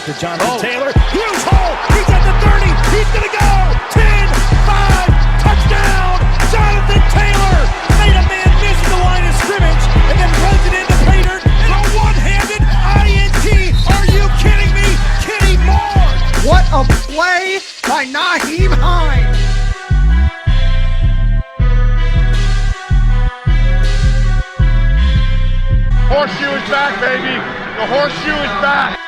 to Jonathan Taylor. Huge hole. He's at the 30. He's going to go. 10, 5, touchdown. Jonathan Taylor made a man miss the line of scrimmage and then runs it into Pater for a one-handed INT. Are you kidding me? Kenny Moore. What a play by Nyheim Hines. Horseshoe is back, baby. The horseshoe is back.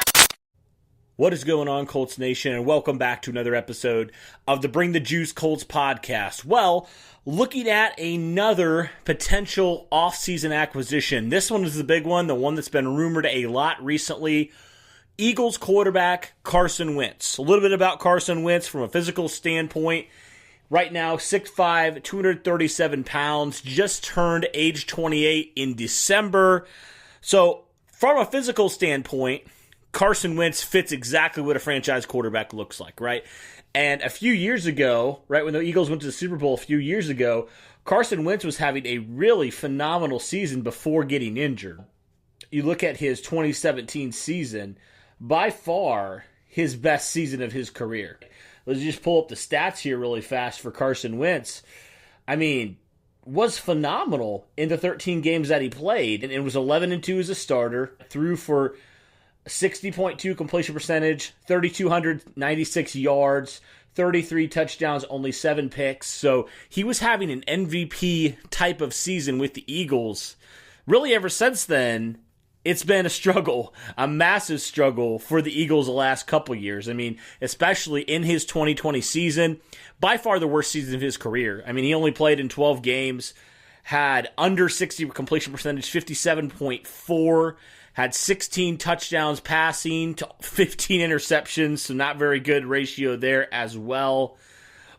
What is going on, Colts Nation, and welcome back to another episode of the Bring the Juice Colts podcast. Well, looking at another potential offseason acquisition. This one is the big one, the one that's been rumored a lot recently. Eagles quarterback Carson Wentz. A little bit about Carson Wentz from a physical standpoint. Right now, 6'5", 237 pounds, just turned age 28 in December. So, from a physical standpoint, Carson Wentz fits exactly what a franchise quarterback looks like, right? And a few years ago, right, when the Eagles went to the Super Bowl a few years ago, Carson Wentz was having a really phenomenal season before getting injured. You look at his 2017 season, by far his best season of his career. Let's just pull up the stats here really fast for Carson Wentz. I mean, was phenomenal in the 13 games that he played, and it was 11-2 as a starter, threw for 60.2 completion percentage, 3,296 yards, 33 touchdowns, only 7 picks. So he was having an MVP type of season with the Eagles. Really, ever since then, it's been a struggle, a massive struggle for the Eagles the last couple years. I mean, especially in his 2020 season, by far the worst season of his career. I mean, he only played in 12 games, had under 60 completion percentage, 57.4, had 16 touchdowns passing to 15 interceptions, so not very good ratio there as well.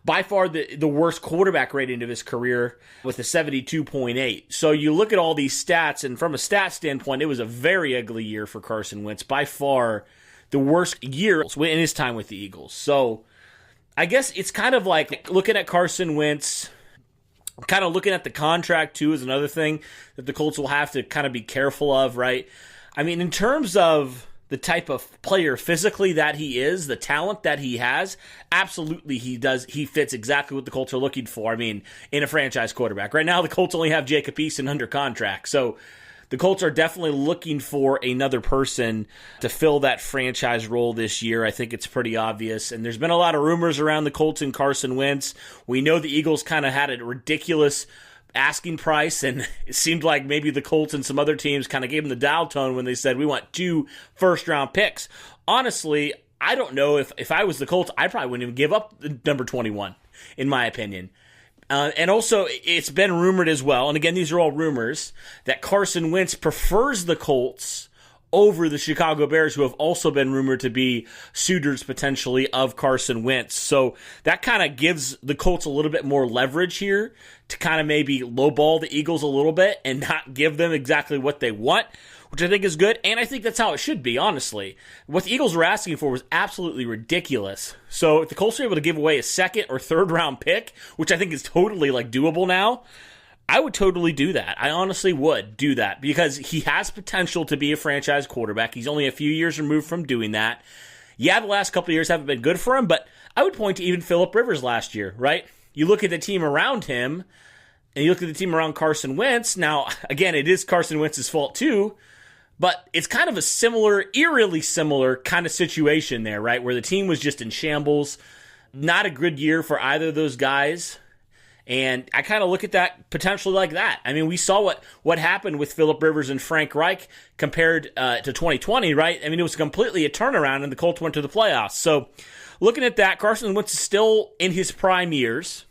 By far the worst quarterback rating of his career with a 72.8. So you look at all these stats, and from a stat standpoint, it was a very ugly year for Carson Wentz. By far the worst year in his time with the Eagles. So I guess it's kind of like looking at Carson Wentz, kind of looking at the contract too is another thing that the Colts will have to kind of be careful of, right? I mean, in terms of the type of player physically that he is, the talent that he has, absolutely he fits exactly what the Colts are looking for. I mean, in a franchise quarterback. Right now, the Colts only have Jacob Eason under contract. So the Colts are definitely looking for another person to fill that franchise role this year. I think it's pretty obvious. And there's been a lot of rumors around the Colts and Carson Wentz. We know the Eagles kind of had a ridiculous asking price, and it seemed like maybe the Colts and some other teams kind of gave them the dial tone when they said, we want 2 first-round picks. Honestly, I don't know if I was the Colts, I probably wouldn't even give up the number 21, in my opinion. And also, it's been rumored as well, and again, these are all rumors, that Carson Wentz prefers the Colts over the Chicago Bears, who have also been rumored to be suitors potentially of Carson Wentz. So that kind of gives the Colts a little bit more leverage here to kind of maybe lowball the Eagles a little bit and not give them exactly what they want, which I think is good. And I think that's how it should be, honestly. What the Eagles were asking for was absolutely ridiculous. So if the Colts are able to give away a second or third round pick, which I think is totally doable now, I would totally do that. I honestly would do that because he has potential to be a franchise quarterback. He's only a few years removed from doing that. Yeah, the last couple of years haven't been good for him, but I would point to even Phillip Rivers last year, right? You look at the team around him, and you look at the team around Carson Wentz. Now, again, it is Carson Wentz's fault too, but it's kind of a similar, eerily similar kind of situation there, right? Where the team was just in shambles. Not a good year for either of those guys. And I kind of look at that potentially like that. I mean, we saw what happened with Phillip Rivers and Frank Reich compared to 2020, right? I mean, it was completely a turnaround, and the Colts went to the playoffs. So looking at that, Carson Wentz is still in his prime years.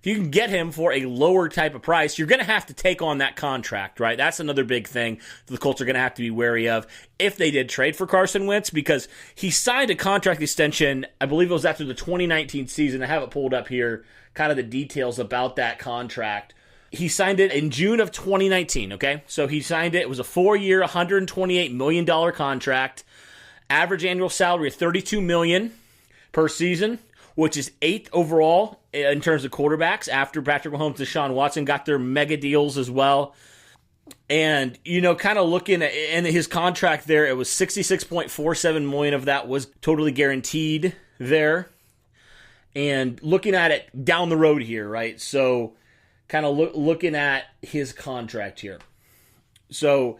If you can get him for a lower type of price, you're going to have to take on that contract, right? That's another big thing that the Colts are going to have to be wary of if they did trade for Carson Wentz, because he signed a contract extension, I believe it was after the 2019 season. I have it pulled up here, kind of the details about that contract. He signed it in June of 2019, okay? So he signed it. It was a 4-year, $128 million contract. Average annual salary of $32 million per season, which is 8th overall in terms of quarterbacks after Patrick Mahomes and Deshaun Watson got their mega deals as well. And, kind of looking at in his contract there, it was $66.47 million of that was totally guaranteed there. And looking at it down the road here, right? So kind of looking at his contract here. So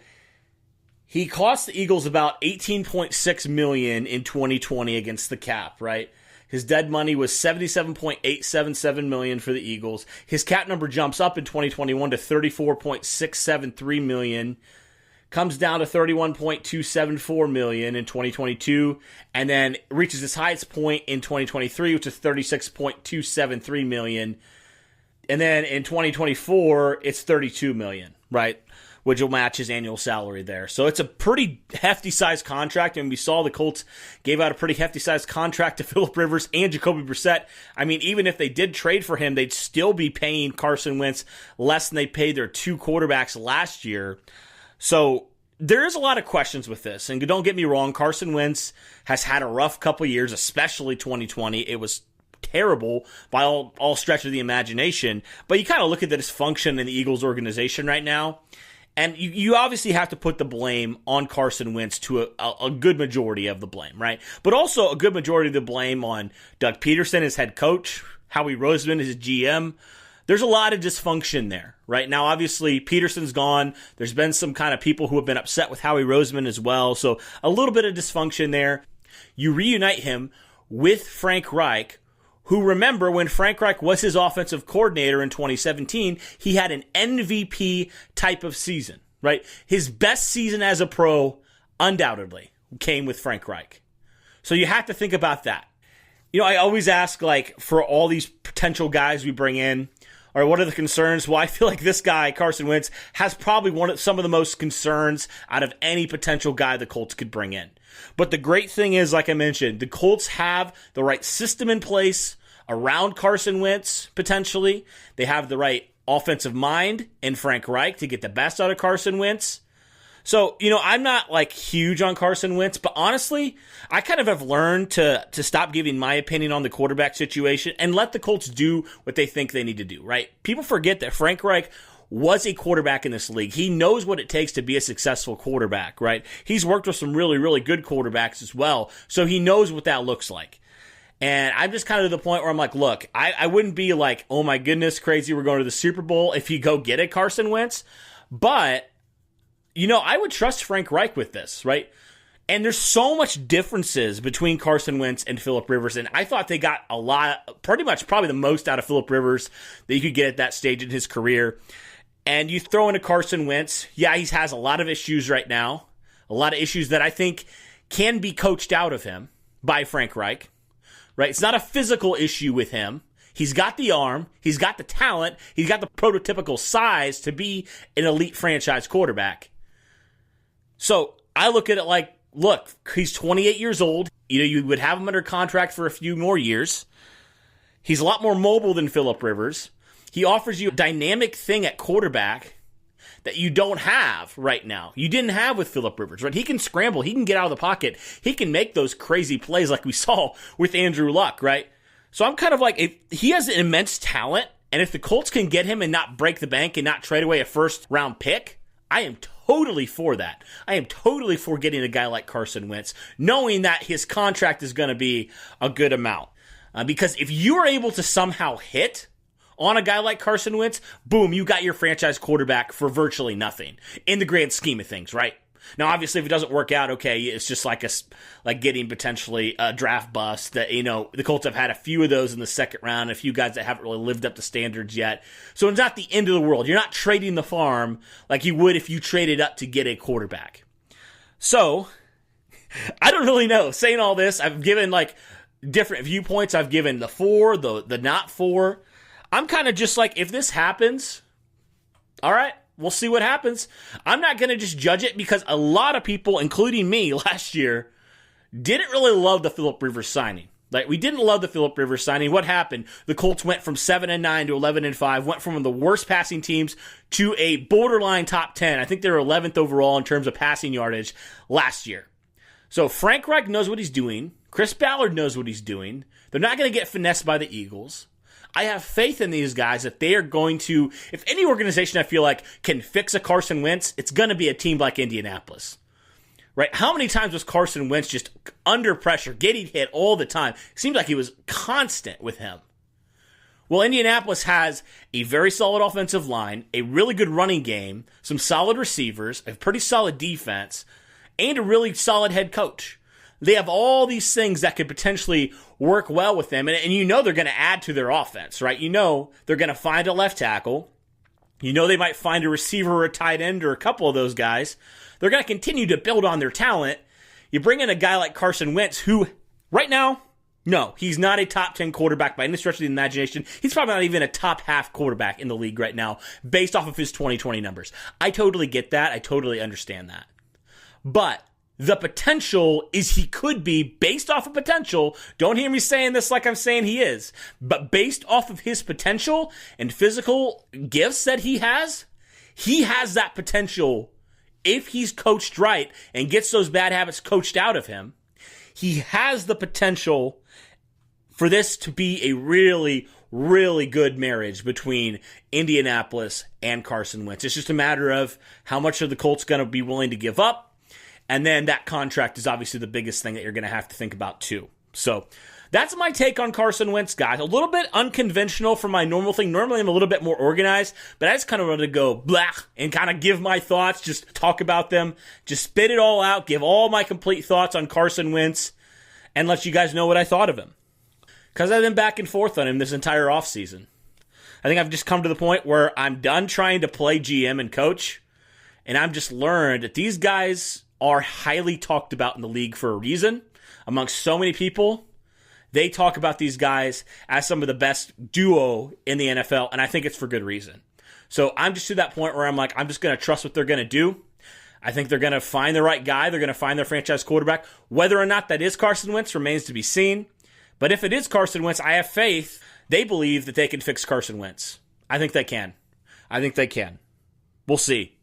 he cost the Eagles about $18.6 million in 2020 against the cap, right? His dead money was $77.877 million for the Eagles. His cap number jumps up in 2021 to $34.673 million. Comes down to $31.274 million in 2022, and then reaches its highest point in 2023, which is $36.273 million. And then in 2024, it's $32 million, right? Which will match his annual salary there. So it's a pretty hefty-sized contract, and we saw the Colts gave out a pretty hefty-sized contract to Phillip Rivers and Jacoby Brissett. I mean, even if they did trade for him, they'd still be paying Carson Wentz less than they paid their two quarterbacks last year. So there is a lot of questions with this, and don't get me wrong, Carson Wentz has had a rough couple years, especially 2020. It was terrible by all stretch of the imagination, but you kind of look at the dysfunction in the Eagles organization right now, and you obviously have to put the blame on Carson Wentz to a good majority of the blame, right? But also a good majority of the blame on Doug Peterson as head coach, Howie Roseman as his GM. There's a lot of dysfunction there, right? Now, obviously, Peterson's gone. There's been some kind of people who have been upset with Howie Roseman as well. So a little bit of dysfunction there. You reunite him with Frank Reich, who, remember, when Frank Reich was his offensive coordinator in 2017, he had an MVP type of season, right? His best season as a pro, undoubtedly, came with Frank Reich. So you have to think about that. I always ask, for all these potential guys we bring in, or what are the concerns? Well, I feel like this guy, Carson Wentz, has probably some of the most concerns out of any potential guy the Colts could bring in. But the great thing is, like I mentioned, the Colts have the right system in place around Carson Wentz, potentially. They have the right offensive mind in Frank Reich to get the best out of Carson Wentz. So, I'm not huge on Carson Wentz, but honestly, I kind of have learned to stop giving my opinion on the quarterback situation and let the Colts do what they think they need to do, right? People forget that Frank Reich was a quarterback in this league. He knows what it takes to be a successful quarterback, right? He's worked with some really, really good quarterbacks as well, so he knows what that looks like. And I'm just kind of to the point where I'm like, look, I wouldn't be like, oh my goodness, crazy, we're going to the Super Bowl if you go get a Carson Wentz, but I would trust Frank Reich with this, right? And there's so much differences between Carson Wentz and Phillip Rivers, and I thought they got a lot, pretty much probably the most out of Phillip Rivers that you could get at that stage in his career. And you throw into Carson Wentz, yeah, he has a lot of issues right now, a lot of issues that I think can be coached out of him by Frank Reich, right? It's not a physical issue with him. He's got the arm, he's got the talent, he's got the prototypical size to be an elite franchise quarterback. So I look at it like, look, he's 28 years old. You would have him under contract for a few more years. He's a lot more mobile than Phillip Rivers. He offers you a dynamic thing at quarterback that you don't have right now. You didn't have with Phillip Rivers, right? He can scramble. He can get out of the pocket. He can make those crazy plays like we saw with Andrew Luck, right? So I'm kind of like, if he has an immense talent, and if the Colts can get him and not break the bank and not trade away a first-round pick, I am totally for that. I am totally for getting a guy like Carson Wentz, knowing that his contract is going to be a good amount. Because if you are able to somehow hit on a guy like Carson Wentz, boom, you got your franchise quarterback for virtually nothing in the grand scheme of things, right? Now, obviously, if it doesn't work out, okay, it's just like getting potentially a draft bust that, the Colts have had a few of those in the second round, a few guys that haven't really lived up to standards yet. So it's not the end of the world. You're not trading the farm like you would if you traded up to get a quarterback. So, I don't really know. Saying all this, I've given different viewpoints. I've given the for, the not for. I'm kind of just like, if this happens, all right, we'll see what happens. I'm not going to just judge it because a lot of people, including me last year, didn't really love the Phillip Rivers signing. We didn't love the Phillip Rivers signing. What happened? The Colts went from 7-9 to 11-5, went from one of the worst passing teams to a borderline top 10. I think they were 11th overall in terms of passing yardage last year. So Frank Reich knows what he's doing. Chris Ballard knows what he's doing. They're not going to get finessed by the Eagles. I have faith in these guys that they are going to, if any organization I feel like can fix a Carson Wentz, it's going to be a team like Indianapolis. Right? How many times was Carson Wentz just under pressure, getting hit all the time? It seemed like he was constant with him. Well, Indianapolis has a very solid offensive line, a really good running game, some solid receivers, a pretty solid defense, and a really solid head coach. They have all these things that could potentially work well with them, and you know they're going to add to their offense, right? You know they're going to find a left tackle. You know they might find a receiver or a tight end or a couple of those guys. They're going to continue to build on their talent. You bring in a guy like Carson Wentz, who right now, no, he's not a top 10 quarterback by any stretch of the imagination. He's probably not even a top half quarterback in the league right now based off of his 2020 numbers. I totally get that. I totally understand that. But the potential is he could be, based off of potential, don't hear me saying this like I'm saying he is, but based off of his potential and physical gifts that he has that potential if he's coached right and gets those bad habits coached out of him. He has the potential for this to be a really, really good marriage between Indianapolis and Carson Wentz. It's just a matter of how much are the Colts going to be willing to give up. And then that contract is obviously the biggest thing that you're going to have to think about too. So that's my take on Carson Wentz, guys. A little bit unconventional for my normal thing. Normally I'm a little bit more organized, but I just kind of wanted to go blah and kind of give my thoughts, just talk about them, just spit it all out, give all my complete thoughts on Carson Wentz, and let you guys know what I thought of him. Because I've been back and forth on him this entire offseason. I think I've just come to the point where I'm done trying to play GM and coach, and I've just learned that these guys are highly talked about in the league for a reason. Amongst so many people, they talk about these guys as some of the best duo in the NFL, and I think it's for good reason. So I'm just to that point where I'm like, I'm just going to trust what they're going to do. I think they're going to find the right guy. They're going to find their franchise quarterback. Whether or not that is Carson Wentz remains to be seen. But if it is Carson Wentz, I have faith. They believe that they can fix Carson Wentz. I think they can. We'll see.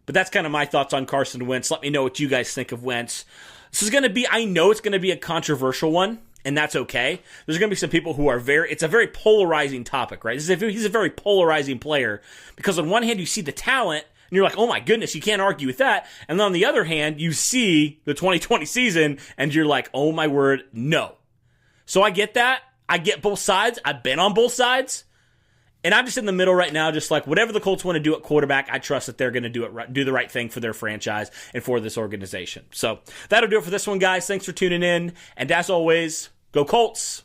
But that's kind of my thoughts on Carson Wentz. Let me know what you guys think of Wentz. This is going to be, I know it's going to be a controversial one, and that's okay. There's going to be some people who are it's a very polarizing topic, right? He's a very polarizing player because on one hand, you see the talent, and you're like, oh my goodness, you can't argue with that. And then on the other hand, you see the 2020 season, and you're like, oh my word, no. So I get that. I get both sides. I've been on both sides. And I'm just in the middle right now, just like whatever the Colts want to do at quarterback, I trust that they're going to do the right thing for their franchise and for this organization. So that'll do it for this one, guys. Thanks for tuning in. And as always, go Colts.